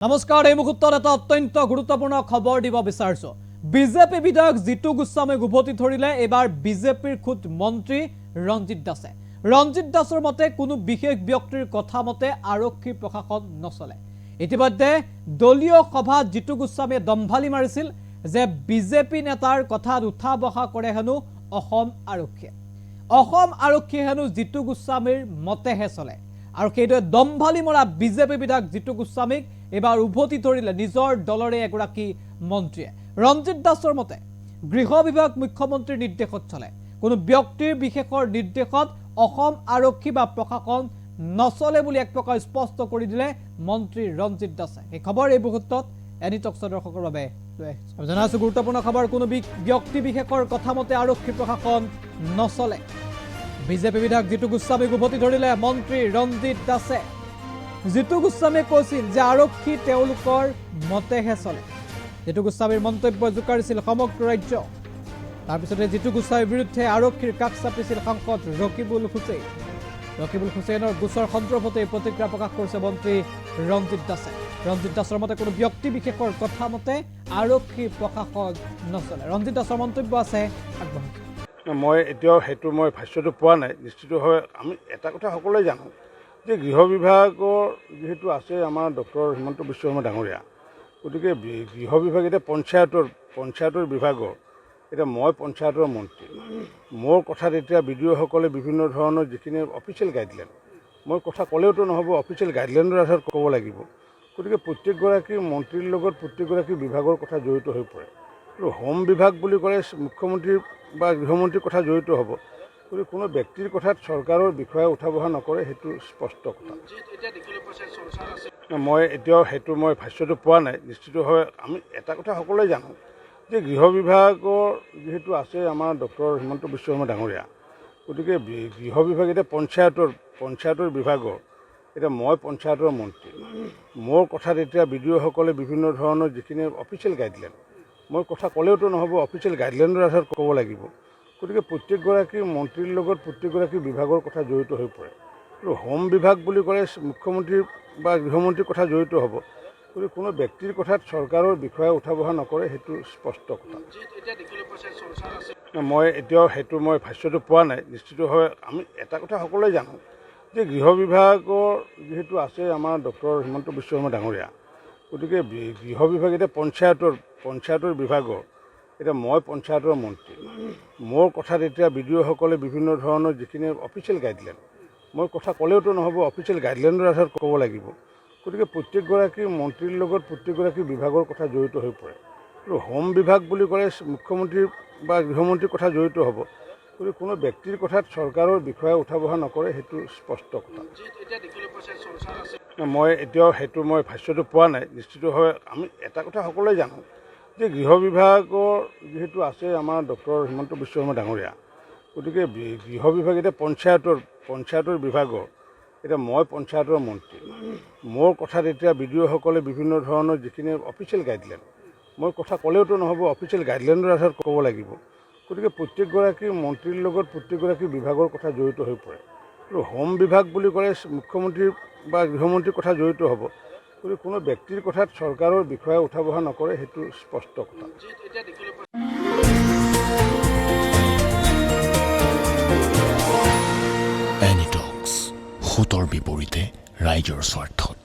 নমস্কাৰ এই মুহূৰ্তত এটা অত্যন্ত গুৰুত্বপূৰ্ণ খবৰ দিব বিচাৰিছো বিজেপি বিধায়ক জিতু গোস্বামীক উভতি ধৰিলে এবাৰ বিজেপিৰ খুদ মন্ত্ৰী ৰঞ্জিত দাসৰ মতে কোনো বিশেষ ব্যক্তিৰ কথা মতে আৰক্ষী প্ৰশাসন নচলে ইতিমধ্যে দলীয় সভাত জিতু গোস্বামীয়ে দম্ভালি মাৰিছিল যে বিজেপি নেতাৰ কথাত উঠা বহা কৰে হেনো অসম আৰক্ষী হেনো জিতু গোস্বামীৰ মতেহে চলে আৰু সেইদৰে দম্ভালি মৰা বিজেপি বিধায়ক জিতু গোস্বামীক এবাৰ উভতি ধৰিলে নিজৰ দলৰে এগৰাকী মন্ত্ৰীয়ে ৰঞ্জিত দাসৰ মতে গৃহ বিভাগ মুখ্যমন্ত্ৰীৰ নিৰ্দেশত চলে কোনো ব্যক্তিৰ বিশেষৰ নিৰ্দেশত অসম আৰক্ষী বা প্ৰশাসন নচলে বুলি এক প্ৰকাৰ স্পষ্ট কৰি দিলে মন্ত্ৰী ৰঞ্জিত দাসে এই খবৰ এই মুহূৰ্তত এনিটক্স দৰ্শকৰ বাবে জনাইছো গুৰুত্বপূৰ্ণ খবৰ কোনো ব্যক্তি বিশেষৰ কথা মতে আৰক্ষী প্ৰশাসন নচলে বিজেপি বিধায়ক জিতু গোস্বামীক উভতি ধৰিলে মন্ত্ৰী ৰঞ্জিত দাসে জিতু গোস্বামীয়ে কৈছিল যে আৰক্ষী তেওঁলোকৰ মতেহে চলে জিতু গোস্বামীৰ মন্তব্য জোকাৰিছিল সমগ্ৰ ৰাজ্য তাৰপিছতে জিতু গোস্বামীৰ বিৰুদ্ধে আৰক্ষীৰ কাষ চাপিছিল সাংসদ ৰকিবুল হুছেইনৰ গোচৰ সন্দৰ্ভতে প্ৰতিক্ৰিয়া প্ৰকাশ কৰিছে মন্ত্ৰী ৰঞ্জিত দাসৰ মতে কোনো ব্যক্তি বিশেষৰ কথা মতে আৰক্ষী প্ৰশাসন নচলে ৰঞ্জিত দাসৰ মন্তব্য আছে আগবঢ়াইছো মই এতিয়াও সেইটো মই ভাষ্যটো পোৱা নাই নিশ্চিতভাৱে আমি এটা কথা সকলোৱে জানো যে গৃহ বিভাগৰ যেহেতু আছে আমাৰ ডক্টৰ হিমন্ত বিশ্ব শৰ্মা ডাঙৰীয়া গতিকে গৃহ বিভাগ এতিয়া পঞ্চায়তৰ বিভাগৰ এতিয়া মই পঞ্চায়তৰ মন্ত্ৰী মোৰ কথাত এতিয়া বিডিঅ'সকলে বিভিন্ন ধৰণৰ যিখিনি অফিচিয়েল গাইডলাইন মই কথা ক'লেওতো নহ'ব অফিচিয়েল গাইডলাইনৰ আধাৰত ক'ব লাগিব গতিকে প্ৰত্যেকগৰাকী মন্ত্ৰীৰ লগত প্ৰত্যেকগৰাকী বিভাগৰ কথা জড়িত হৈ পৰে আৰু হোম বিভাগ বুলি ক'লে মুখ্যমন্ত্ৰী বা গৃহমন্ত্ৰীৰ কথা জড়িত হ'ব গতিকে কোনো ব্যক্তিৰ কথাত চৰকাৰৰ বিষয়ে উঠা বহা নকৰে সেইটো স্পষ্ট কথা মই এতিয়াও সেইটো মই ভাষ্যটো পোৱা নাই নিশ্চিতভাৱে আমি এটা কথা সকলোৱে জানো যে গৃহ বিভাগৰ যেহেতু আছে আমাৰ ডক্টৰ হিমন্ত বিশ্ব শৰ্মা ডাঙৰীয়া গতিকে গৃহ বিভাগ এতিয়া পঞ্চায়তৰ বিভাগৰ এতিয়া মই পঞ্চায়তৰ মন্ত্ৰী মোৰ কথাত এতিয়া বিডিঅ'সকলে বিভিন্ন ধৰণৰ যিখিনি অফিচিয়েল গাইডলাইন মই কথা ক'লেওতো নহ'ব অফিচিয়েল গাইডলাইনৰ আধাৰত ক'ব লাগিব গতিকে প্ৰত্যেকগৰাকী মন্ত্ৰীৰ লগত প্ৰত্যেকগৰাকী বিভাগৰ কথা জড়িত হৈ পৰে আৰু হোম বিভাগ বুলি ক'লে মুখ্যমন্ত্ৰী বা গৃহমন্ত্ৰীৰ কথা জড়িত হ'ব গতিকে কোনো ব্যক্তিৰ কথাত চৰকাৰৰ বিষয়ে উঠা বহা নকৰে সেইটো স্পষ্ট কথা মই এতিয়াও সেইটো মই ভাষ্যটো পোৱা নাই নিশ্চিতভাৱে আমি এটা কথা সকলোৱে জানো যে গৃহ বিভাগৰ যেহেতু আছে আমাৰ ডক্টৰ হিমন্ত বিশ্ব শৰ্মা ডাঙৰীয়া গতিকে গৃহ বিভাগ এতিয়া পঞ্চায়তৰ বিভাগৰ এতিয়া মই পঞ্চায়তৰ মন্ত্ৰী মোৰ কথাত এতিয়া বিডিঅ'সকলে বিভিন্ন ধৰণৰ যিখিনি অফিচিয়েল গাইডলাইন মই কথা ক'লেওতো নহ'ব অফিচিয়েল গাইডলাইনৰ আধাৰত ক'ব লাগিব গতিকে প্ৰত্যেকগৰাকী মন্ত্ৰীৰ লগত প্ৰত্যেকগৰাকী বিভাগৰ কথা জড়িত হৈ পৰে আৰু হোম বিভাগ বুলি ক'লে মুখ্যমন্ত্ৰী বা গৃহমন্ত্ৰীৰ কথা জড়িত হ'ব গতিকে কোনো ব্যক্তিৰ কথাত চৰকাৰৰ বিষয়ে উঠা বহা নকৰে সেইটো স্পষ্ট কথা মই এতিয়াও সেইটো মই ভাষ্যটো পোৱা নাই নিশ্চিতভাৱে আমি এটা কথা সকলোৱে জানো যে গৃহ বিভাগৰ যেহেতু আছে আমাৰ ডক্টৰ হিমন্ত বিশ্ব শৰ্মা ডাঙৰীয়া গতিকে গৃহ বিভাগ এতিয়া পঞ্চায়তৰ বিভাগৰ এতিয়া মই পঞ্চায়তৰ মন্ত্ৰী মোৰ কথাত এতিয়া বিডিঅ'সকলে বিভিন্ন ধৰণৰ যিখিনি অফিচিয়েল গাইডলাইন মই কথা ক'লেওতো নহ'ব অফিচিয়েল গাইডলাইনৰ আধাৰত ক'ব লাগিব গতিকে প্ৰত্যেকগৰাকী মন্ত্ৰীৰ লগত প্ৰত্যেকগৰাকী বিভাগৰ কথা জড়িত হৈ পৰে আৰু হোম বিভাগ বুলি ক'লে মুখ্যমন্ত্ৰী বা গৃহমন্ত্ৰীৰ কথা জড়িত হ'ব গতিকে কোনো ব্যক্তিৰ কথাত চৰকাৰৰ বিষয়ে উঠা বহা নকৰে সেইটো স্পষ্ট কথা এনিটক্স সতৰ বিপৰীতে ৰাইজৰ স্বাৰ্থত।